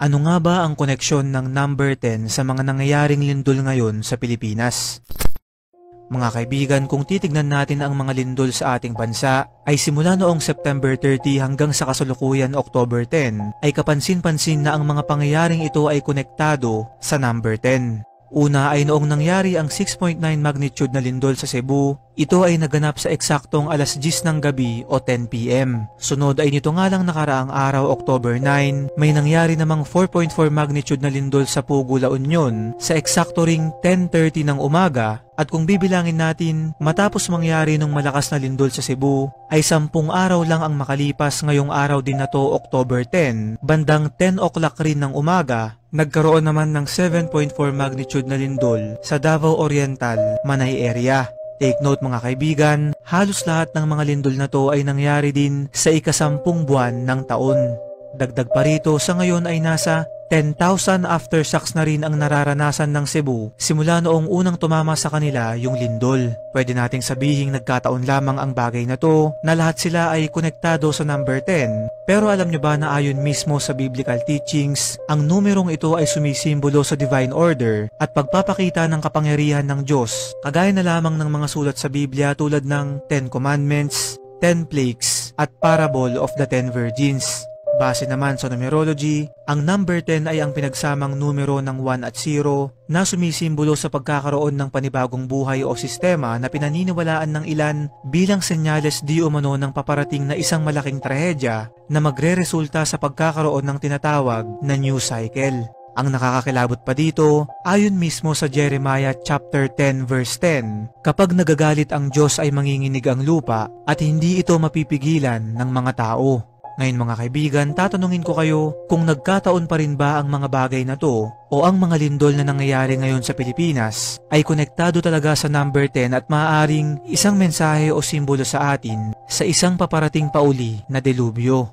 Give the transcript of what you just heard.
Ano nga ba ang koneksyon ng number 10 sa mga nangyayaring lindol ngayon sa Pilipinas? Mga kaibigan, kung titignan natin ang mga lindol sa ating bansa, ay simula noong September 30 hanggang sa kasalukuyan October 10, ay kapansin-pansin na ang mga pangyayaring ito ay konektado sa number 10. Una ay noong nangyari ang 6.9 magnitude na lindol sa Cebu, ito ay naganap sa eksaktong alas 10 ng gabi o 10 PM. Sunod ay nito nga lang nakaraang araw October 9, may nangyari namang 4.4 magnitude na lindol sa Pugo, La Union sa eksakto ring 10:30 ng umaga. At kung bibilangin natin, matapos mangyari nung malakas na lindol sa Cebu, ay 10 araw lang ang makalipas ngayong araw din na to October 10, bandang 10 o'clock rin ng umaga, nagkaroon naman ng 7.4 magnitude na lindol sa Davao Oriental, Manay area. Take note mga kaibigan, halos lahat ng mga lindol na to ay nangyari din sa ika-10 buwan ng taon. Dagdag pa rito, sa ngayon ay nasa 10,000 aftershocks na rin ang nararanasan ng Cebu simula noong unang tumama sa kanila yung lindol. Pwede nating sabihing nagkataon lamang ang bagay na to na lahat sila ay konektado sa number 10. Pero alam nyo ba na ayon mismo sa biblical teachings, ang numerong ito ay sumisimbolo sa divine order at pagpapakita ng kapangyarihan ng Diyos, kagaya na lamang ng mga sulat sa Biblia tulad ng 10 Commandments, 10 Plagues at Parable of the 10 Virgins. Base naman sa numerology, ang number 10 ay ang pinagsamang numero ng 1 at 0 na sumisimbolo sa pagkakaroon ng panibagong buhay o sistema na pinaniniwalaan ng ilan bilang senyales di umano ng paparating na isang malaking trahedya na magreresulta sa pagkakaroon ng tinatawag na new cycle. Ang nakakakilabot pa dito, ayon mismo sa Jeremiah chapter 10 verse 10, kapag nagagalit ang Diyos ay manginginig ang lupa at hindi ito mapipigilan ng mga tao. Ngayon mga kaibigan, tatanungin ko kayo kung nagkataon pa rin ba ang mga bagay na to o ang mga lindol na nangyayari ngayon sa Pilipinas ay konektado talaga sa number 10 at maaaring isang mensahe o simbolo sa atin sa isang paparating pauli na delubyo.